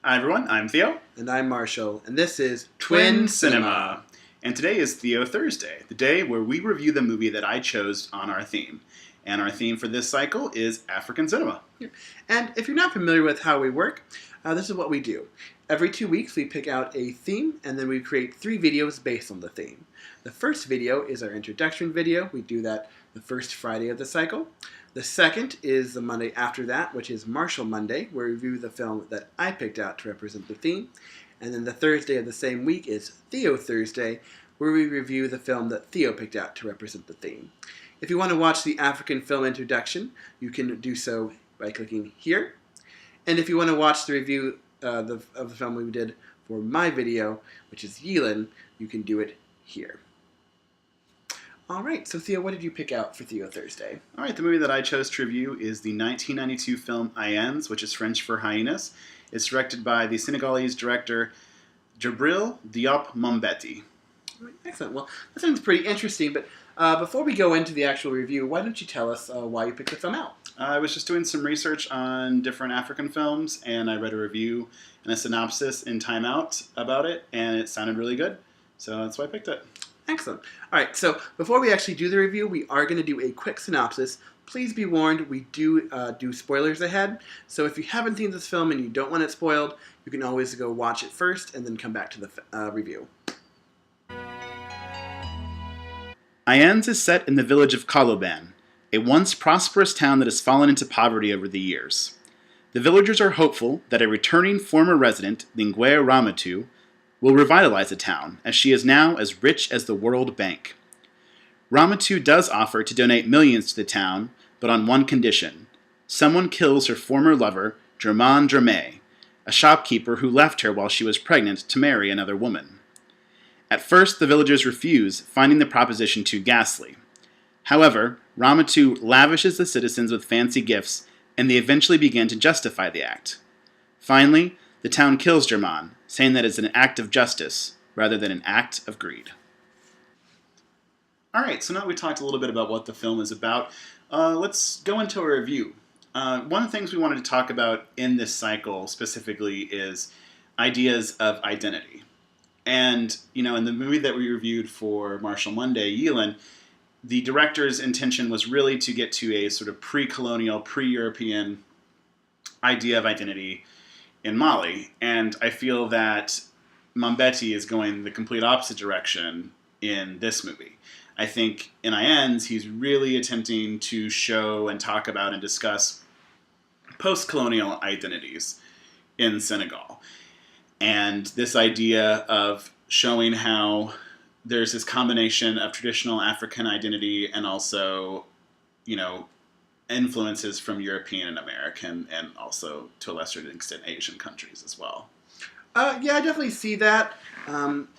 Hi everyone, I'm Theo. And I'm Marshall, and this is Twin Cinema. And today is Theo Thursday, the day where we review the movie that I chose on our theme. And our theme for this cycle is African cinema. And if you're not familiar with how we work, this is what we do. Every 2 weeks we pick out a theme, and then we create 3 videos based on the theme. The first video is our introduction video. We do that the first Friday of the cycle. The second is the Monday after that, which is Marshall Monday, where we review the film that I picked out to represent the theme. And then the Thursday of the same week is Theo Thursday, where we review the film that Theo picked out to represent the theme. If you want to watch the African film introduction, you can do so by clicking here. And if you want to watch the review of the film we did for my video, which is Hyènes, you can do it here. All right, so Theo, what did you pick out for Theo Thursday? All right, the movie that I chose to review is the 1992 film Hyènes, which is French for Hyènes. It's directed by the Senegalese director Djibril Diop Mambéty. Excellent. Well, that sounds pretty interesting, but before we go into the actual review, why don't you tell us why you picked the film out? I was just doing some research on different African films, and I read a review and a synopsis in Time Out about it, and it sounded really good, so that's why I picked it. Excellent. All right, so before we actually do the review, we are going to do a quick synopsis. Please be warned, we do spoilers ahead, so if you haven't seen this film and you don't want it spoiled, you can always go watch it first and then come back to the review. Hyènes is set in the village of Koloban, a once prosperous town that has fallen into poverty over the years. The villagers are hopeful that a returning former resident, Lingwe Ramatu, will revitalize the town, as she is now as rich as the World Bank. Ramatu does offer to donate millions to the town, but on one condition. Someone kills her former lover, Germain Germain, a shopkeeper who left her while she was pregnant to marry another woman. At first, the villagers refuse, finding the proposition too ghastly. However, Ramatu lavishes the citizens with fancy gifts, and they eventually begin to justify the act. Finally, the town kills Germain, saying that it's an act of justice rather than an act of greed. Alright, so now we talked a little bit about what the film is about. Let's go into a review. One of the things we wanted to talk about in this cycle specifically is ideas of identity. And, in the movie that we reviewed for Marshall Monday, Hyènes, the director's intention was really to get to a sort of pre-colonial, pre-European idea of identity in Mali. And I feel that Mambéty is going the complete opposite direction in this movie. I think in Hyènes, he's really attempting to show and talk about and discuss post-colonial identities in Senegal. And this idea of showing how there's this combination of traditional African identity and also, influences from European and American and also, to a lesser extent, Asian countries as well. Yeah, I definitely see that,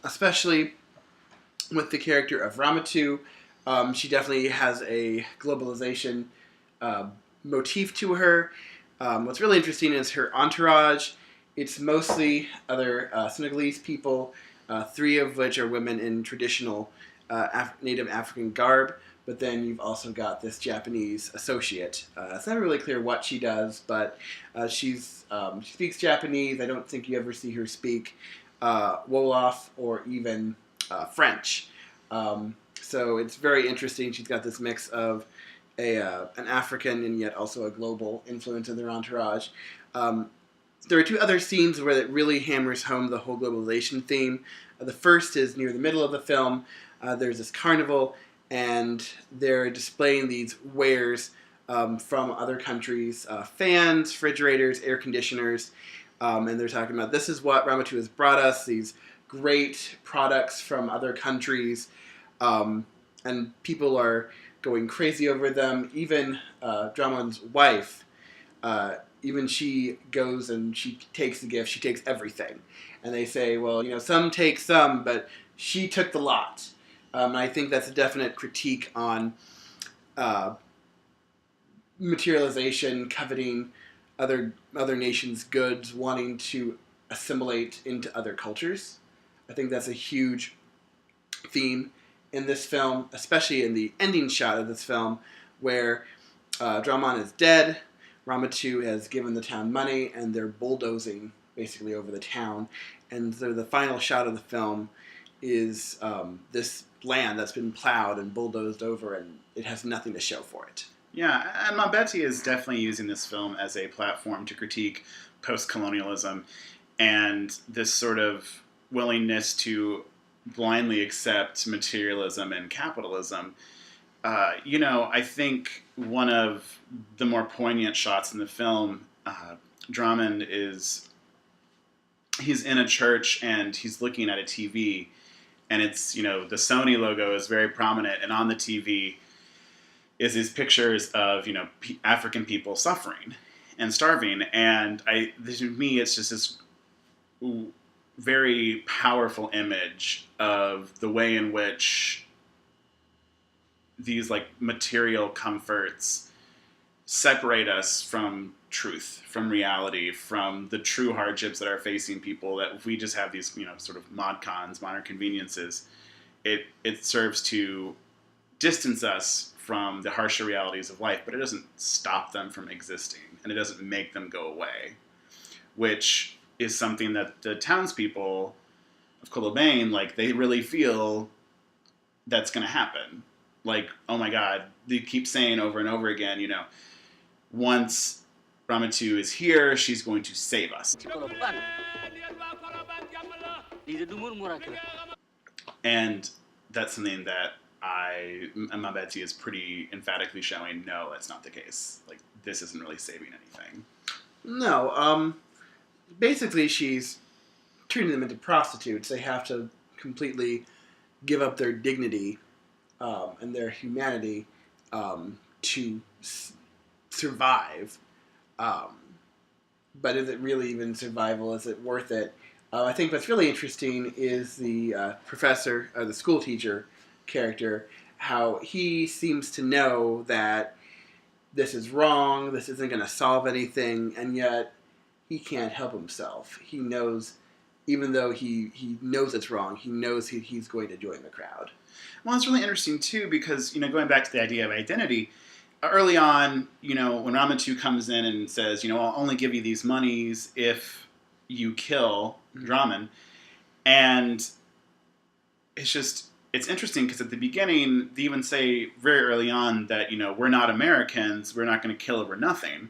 especially with the character of Ramatu. She definitely has a globalization motif to her. What's really interesting is her entourage. It's mostly other Senegalese people, 3 of which are women in traditional native African garb. But then you've also got this Japanese associate. It's not really clear what she does, but she speaks Japanese. I don't think you ever see her speak Wolof or even French. So it's very interesting. She's got this mix of an African and yet also a global influence in their entourage. There are 2 other scenes where it really hammers home the whole globalization theme. The first is near the middle of the film. There's this carnival, and they're displaying these wares from other countries, fans, refrigerators, air conditioners, and they're talking about, this is what Ramatu has brought us, these great products from other countries, and people are going crazy over them. Even Dramon's wife, even she goes and she takes the gift, she takes everything. And they say, well, some take some, but she took the lot. I think that's a definite critique on materialization, coveting other nations' goods, wanting to assimilate into other cultures. I think that's a huge theme in this film, especially in the ending shot of this film, where Dramon is dead, Ramatu has given the town money, and they're bulldozing basically over the town. And so the final shot of the film is this land that's been plowed and bulldozed over, and it has nothing to show for it. Yeah, and Mambéty is definitely using this film as a platform to critique post-colonialism and this sort of willingness to blindly accept materialism and capitalism. I think one of the more poignant shots in the film, Drummond he's in a church and he's looking at a TV, and it's, the Sony logo is very prominent, and on the TV is these pictures of, African people suffering and starving. And to me, it's just this very powerful image of the way in which these like material comforts separate us from truth, from reality, from the true hardships that are facing people, that if we just have these, sort of mod cons, modern conveniences, it serves to distance us from the harsher realities of life, but it doesn't stop them from existing, and it doesn't make them go away, which is something that the townspeople of Colobane, like, they really feel that's going to happen. Like, oh my God, they keep saying over and over again, once Ramatu is here, she's going to save us. And that's something that Mambéty is pretty emphatically showing, no, that's not the case. Like, this isn't really saving anything. No, basically she's turning them into prostitutes. They have to completely give up their dignity and their humanity to survive. But is it really even survival? Is it worth it? I think what's really interesting is the professor, or the school teacher character, how he seems to know that this is wrong, this isn't going to solve anything, and yet he can't help himself. He knows, even though he knows it's wrong, he knows he's going to join the crowd. Well, it's really interesting, too, because, going back to the idea of identity, early on, when Ramatu comes in and says, I'll only give you these monies if you kill Drummond, and it's interesting because at the beginning, they even say very early on that, we're not Americans, we're not going to kill over nothing.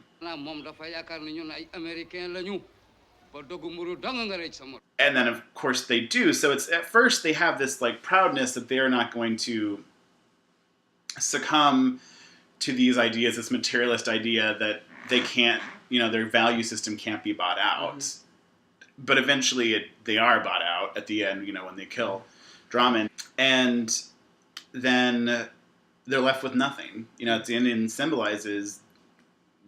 And then, of course, they do. So it's, at first, they have this like proudness that they're not going to succumb to these ideas, this materialist idea that they can't, their value system can't be bought out. Mm-hmm. But eventually they are bought out at the end, when they kill Drummond. And then they're left with nothing. At the end, it symbolizes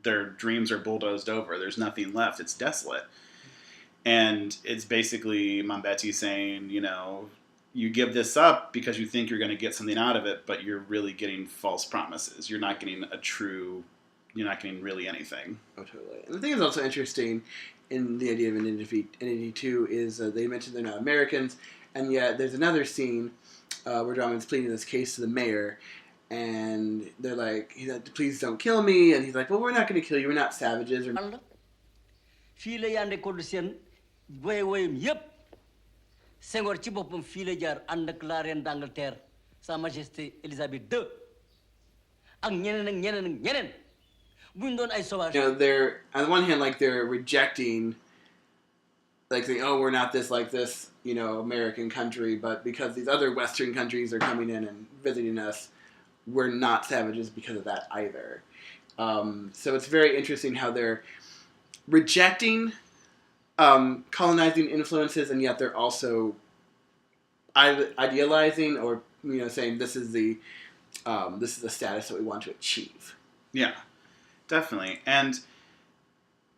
their dreams are bulldozed over. There's nothing left. It's desolate. And it's basically Mambéty saying, you give this up because you think you're going to get something out of it, but you're really getting false promises. You're not getting you're not getting really anything. Oh, totally. And the thing that's also interesting in the idea of identity too is they mentioned they're not Americans, and yet there's another scene where Drummond's pleading this case to the mayor, and they're like, he's like, please don't kill me, and he's like, well, we're not going to kill you, we're not savages. Senghor ci boppam fii la jaar ànd ak la reine d'Angleterre Sa Majesté Elizabeth II ak ñeneen buñ doon ay sauvage. They're on the one hand, like, they're rejecting, like, saying, oh, we're not this like this, American country, but because these other Western countries are coming in and visiting us, we're not savages because of that either. So it's very interesting how they're rejecting colonizing influences, and yet they're also idealizing or saying this is the status that we want to achieve. Yeah, definitely. And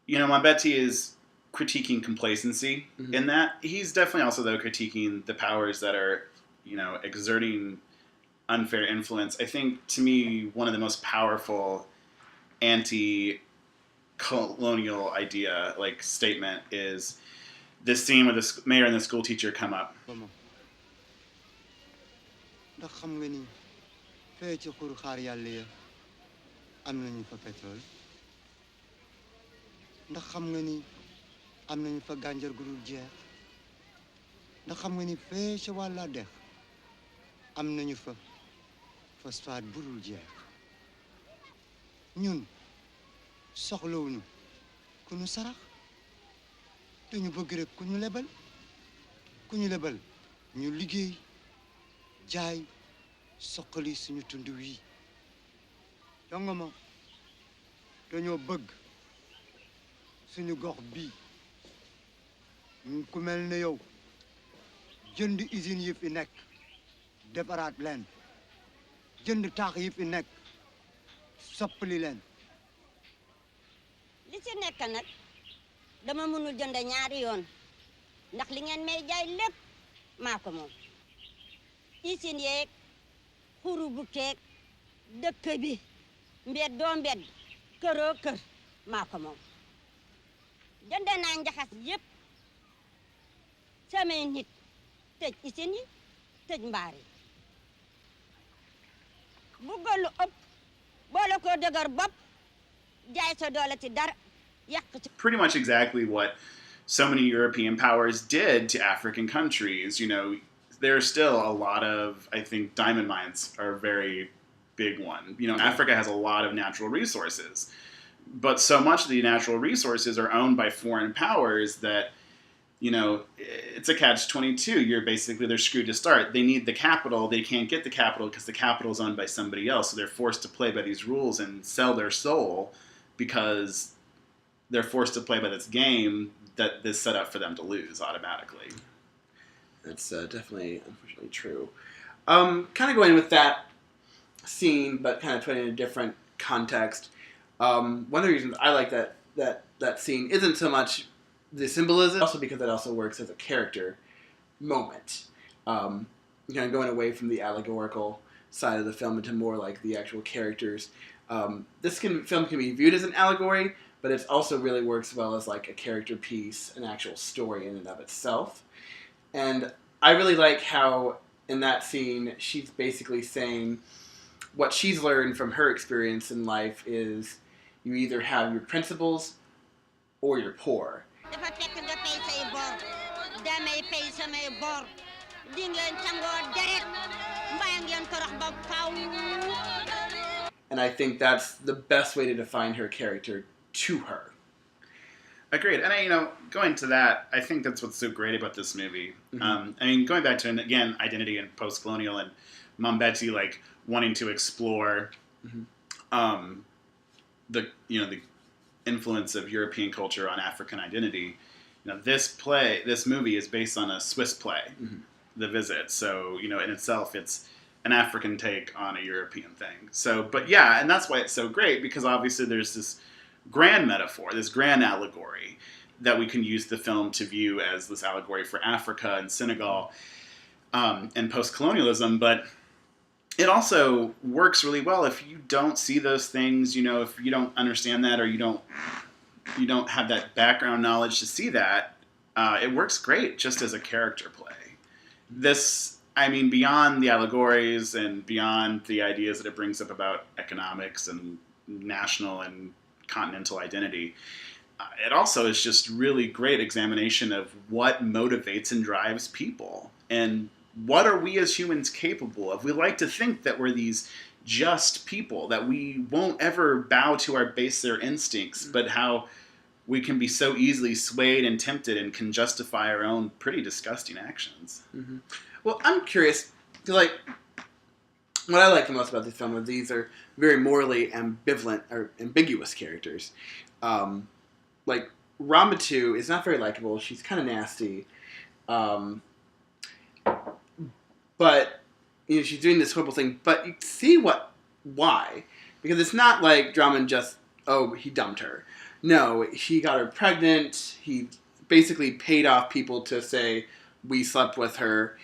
Mambéty is critiquing complacency in that. He's definitely also, though, critiquing the powers that are exerting unfair influence. I think, to me, one of the most powerful anti-colonial idea, like, statement is this scene where the mayor and the school teacher come up. ndax xam nga ni fee ci xuru xaar yàlla ya am nañu fa pétrole ndax xam nga ni am nañu fa gànjar gu dul jeex ndax xam nga ni fee ca wàlla dex am nañu fa phosphate bu dul jeex ñun soxlawuñu ku ñu sarax dañu bëgg rek ku ñu lebal ñu liggéey jaay soqali suñu tund wi jonga ma dañoo bëgg suñu gox bii ku mel ne yow jënd usine yi fi nekk defaraat leen jënd taax yi fi nekk soppali leen li ci nekk nag dama mënul jënd ñaari yoon ndax li ngeen may jaay lépp maa ko moom usine yeeg xuru bu keeg dëkk bi mbedd doo mbedd këroo kër maa ko moom jënd naa njaxas yépp samay nit tëj usine yi tëj mbaar yi buggal lu ëpp boole ko dëgër bopp jaay sa doole ci dara yàq ci Pretty much exactly what so many European powers did to African countries. You know, there's still a lot of, I think, diamond mines are a very big one. You know, Africa has a lot of natural resources, but so much of the natural resources are owned by foreign powers that, you know, it's a catch-22. They're screwed to start. They need the capital. They can't get the capital because the capital is owned by somebody else. So they're forced to play by these rules and sell their soul because they're forced to play by this game that is set up for them to lose automatically. That's definitely, unfortunately, true. Kind of going with that scene, but kind of putting it in a different context. One of the reasons I like that scene isn't so much the symbolism, also because it also works as a character moment. Kind of going away from the allegorical side of the film into more like the actual characters. Film can be viewed as an allegory, but it also really works well as like a character piece, an actual story in and of itself. And I really like how in that scene she's basically saying what she's learned from her experience in life is you either have your principles or you're poor. dafa fekk nga pay say bor damay pay samay bor di ngeen sangoo deret mbaa ngeen torox ba faw. And I think that's the best way to define her character to her. Agreed. And going to that, I think that's what's so great about this movie. Mm-hmm. Going back to, again, identity and post-colonial and Mambéty, like, wanting to explore the influence of European culture on African identity. This movie is based on a Swiss play, The Visit. So, in itself, it's an African take on a European thing. So, but yeah, and that's why it's so great, because obviously there's this grand metaphor, this grand allegory that we can use the film to view as this allegory for Africa and Senegal and post-colonialism. But it also works really well if you don't see those things, if you don't understand that, or you don't have that background knowledge to see that. It works great just as a character play. Beyond the allegories and beyond the ideas that it brings up about economics and national and continental identity, it also is just really great examination of what motivates and drives people, and what are we as humans capable of. We like to think that we're these just people, that we won't ever bow to our baser instincts, but how we can be so easily swayed and tempted and can justify our own pretty disgusting actions. Mm-hmm. Well, I'm curious, what I like the most about this film is these are very morally ambivalent or ambiguous characters. Like, Ramatu is not very likable. She's kind of nasty. But, she's doing this horrible thing. But you see why. Because it's not like Drummond just, he dumped her. No, he got her pregnant. He basically paid off people to say, we slept with her.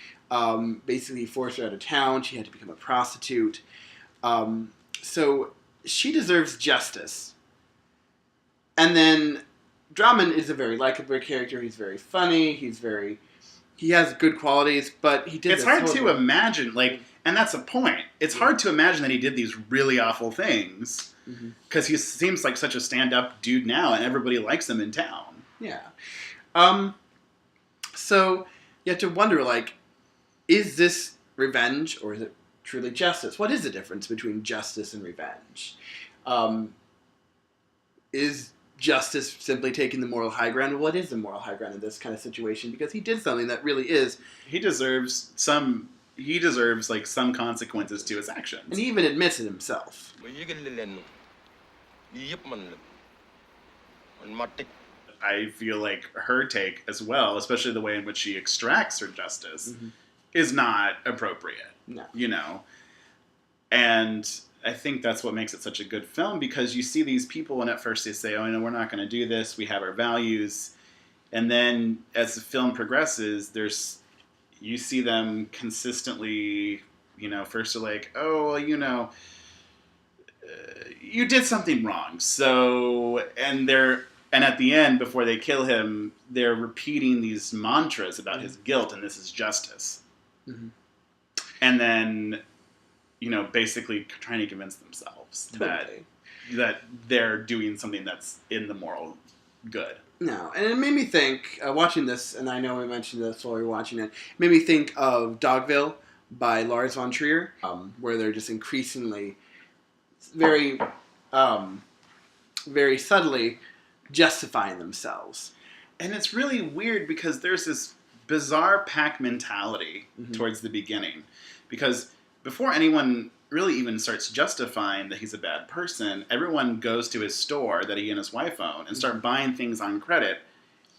Basically forced her out of town. She had to become a prostitute. So she deserves justice. And then Drummond is a very likable character. He's very funny. He has good qualities, but he did. It's hard to imagine, and that's the point. It's hard to imagine that he did these really awful things, because he seems like such a stand-up dude now, and everybody likes him in town. Yeah. So you have to wonder, like, is this revenge or is it truly justice? What is the difference between justice and revenge? Is justice simply taking the moral high ground? What is the moral high ground in this kind of situation? Because he did something that really is. He deserves like some consequences to his actions. And he even admits it himself. I feel like her take as well, especially the way in which she extracts her justice, is not appropriate. No. You know? And I think that's what makes it such a good film, because you see these people and at first they say, oh, no, we're not going to do this. We have our values. And then as the film progresses, you see them consistently, you know, first they're like, oh, well, you know, you did something wrong. So, and at the end, before they kill him, they're repeating these mantras about his guilt, and this is justice. Mm-hmm. And then, you know, basically trying to convince themselves that they're doing something that's in the moral good. No, and it made me think, watching this, and I know we mentioned this while we were watching it made me think of Dogville by Lars von Trier, where they're just increasingly, very, very subtly justifying themselves. And it's really weird because there's this bizarre pack mentality towards the beginning. Because before anyone really even starts justifying that he's a bad person, everyone goes to his store that he and his wife own and start buying things on credit.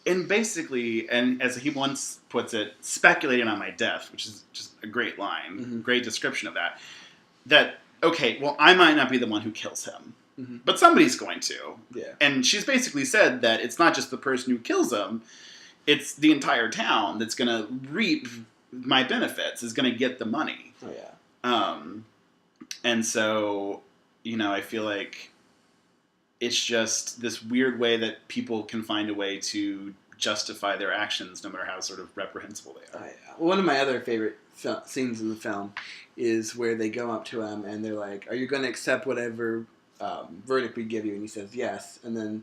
And basically, and as he once puts it, speculating on my death, which is just a great line, great description of that. That, okay, well, I might not be the one who kills him, but somebody's going to. Yeah. And she's basically said that it's not just the person who kills him, it's the entire town that's going to reap my benefits, is going to get the money. Oh, yeah. And so, you know, I feel like it's just this weird way that people can find a way to justify their actions, no matter how sort of reprehensible they are. Oh, yeah. One of my other favorite scenes in the film is where they go up to him and they're like, are you going to accept whatever verdict we give you? And he says yes. And then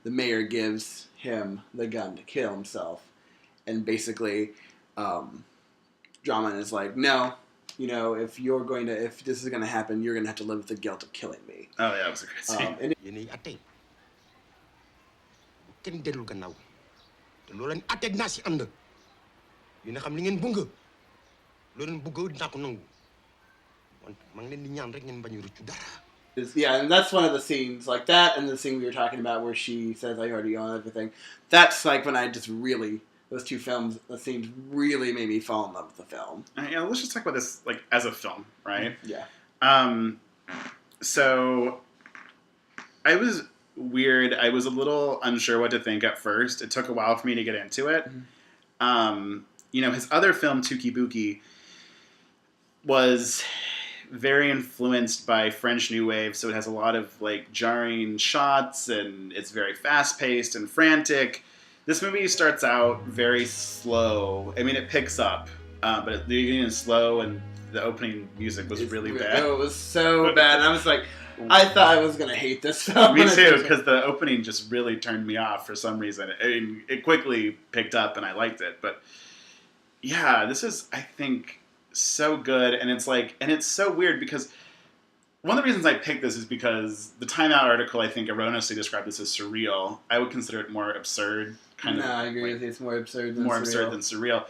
the mayor gives him the gun to kill himself. And basically, Drummond is like, no. You know, if this is going to happen, you're going to have to live with the guilt of killing me. Oh, yeah, it was a great scene. Yeah, and that's one of the scenes, like that, and the scene we were talking about where she says, I already own everything. That's like when I just really... Those two films, the scenes really made me fall in love with the film. Yeah, let's just talk about this like as a film, right? Yeah. So I was weird. I was a little unsure what to think at first. It took a while for me to get into it. You know, his other film, Tuki-Buki, was very influenced by French New Wave, so it has a lot of like jarring shots, and it's very fast-paced and frantic. This movie starts out very slow. I mean, it picks up, but the beginning is slow, and the opening music was really bad. Oh, it was so bad. And I was like, I thought I was going to hate this film. Me too, because the opening just really turned me off for some reason. I mean, it quickly picked up, and I liked it. But yeah, this is, I think, so good. And it's like, and it's so weird because one of the reasons I picked this is because the Time Out article, I think, erroneously described this as surreal. I would consider it more absurd. I agree with you. It's more absurd than surreal.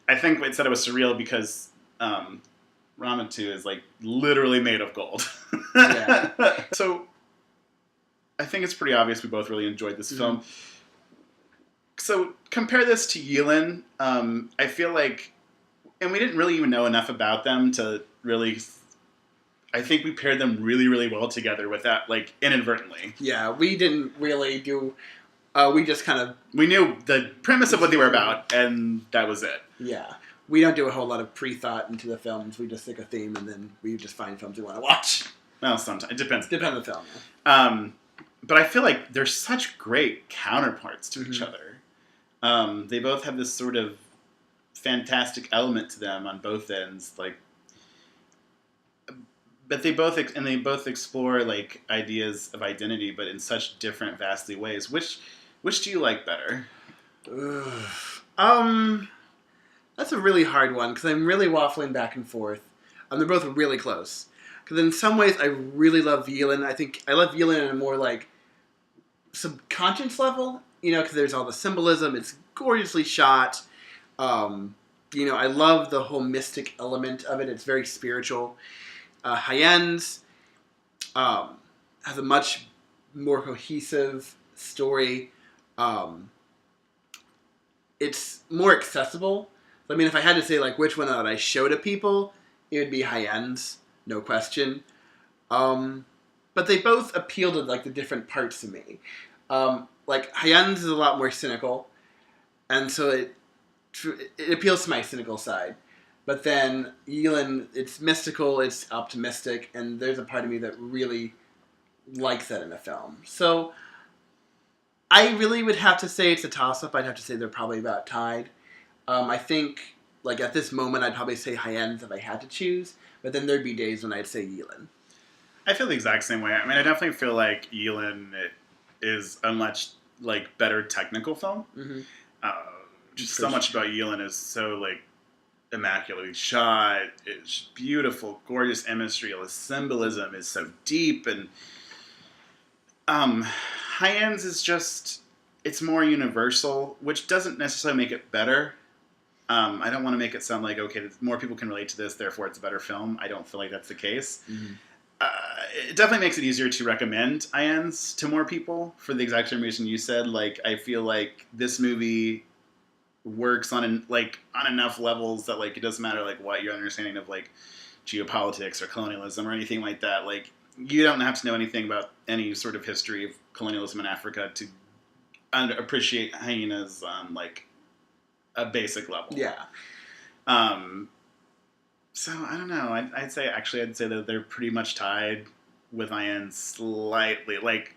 I think it said it was surreal because Ramatu is like literally made of gold. Yeah. So I think it's pretty obvious we both really enjoyed this film. So compare this to Yulin. I feel like, and we didn't really even know enough about them to really... I think we paired them really, really well together with that, like, inadvertently. Yeah, we didn't really do... we just kind of... We knew the premise of what they were about, and that was it. Yeah. We don't do a whole lot of pre-thought into the films. We just stick a theme, and then we just find films we want to watch. Well, sometimes. It depends. Depends on the film. Yeah. But I feel like they're such great counterparts to each other. They both have this sort of fantastic element to them on both ends, like... But they both explore like ideas of identity, but in such different, vastly ways. Which do you like better? That's a really hard one because I'm really waffling back and forth. They're both really close. Because in some ways, I really love Yulin. I think I love Yulin on a more like subconscious level. Because there's all the symbolism. It's gorgeously shot. I love the whole mystic element of it. It's very spiritual. Hyènes has a much more cohesive story. It's more accessible. I mean, if I had to say like which one that I show to people, it would be Hyènes, no question. But they both appeal to like the different parts of me. Like Hyènes is a lot more cynical, and so it appeals to my cynical side. But then Yulin, it's mystical, it's optimistic, and there's a part of me that really likes that in a film. So I really would have to say it's a toss-up. I'd have to say they're probably about tied. I think, like, at this moment, I'd probably say Hyènes if I had to choose, but then there'd be days when I'd say Yulin. I feel the exact same way. I mean, I definitely feel like Yulin is a much, like, better technical film. Mm-hmm. Just so much about Yulin is so, like, immaculately shot. It's beautiful, gorgeous imagery. The symbolism is so deep, and Hyènes is just, it's more universal, which doesn't necessarily make it better. I don't want to make it sound like, okay, more people can relate to this, therefore it's a better film. I don't feel like that's the case. Mm-hmm. It definitely makes it easier to recommend Hyènes to more people for the exact same reason you said. Like, I feel like this movie works on enough levels that like it doesn't matter like what your understanding of like geopolitics or colonialism or anything like that. Like, you don't have to know anything about any sort of history of colonialism in Africa to appreciate hyenas on like a basic level. Yeah. So I don't know. I'd say that they're pretty much tied with Hyènes slightly. Like,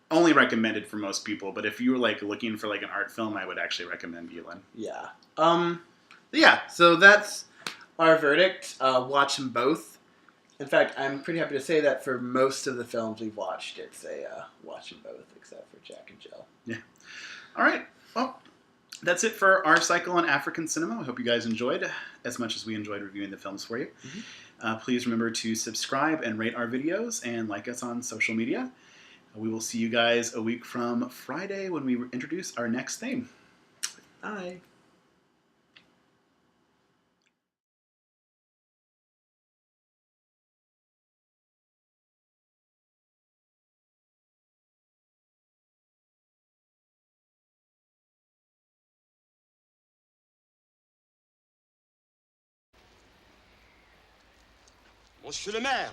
only recommended for most people, but if you were like looking for like an art film, I would actually recommend Yulin. Yeah. Yeah. So that's our verdict. Watch them both. In fact, I'm pretty happy to say that for most of the films we've watched, it's a watch them both, except for Jack and Jill. Yeah. All right. Well, that's it for our cycle on African cinema. I hope you guys enjoyed as much as we enjoyed reviewing the films for you. Mm-hmm. Please remember to subscribe and rate our videos and like us on social media. We will see you guys a week from Friday when we introduce our next theme. Bye. Monsieur le maire,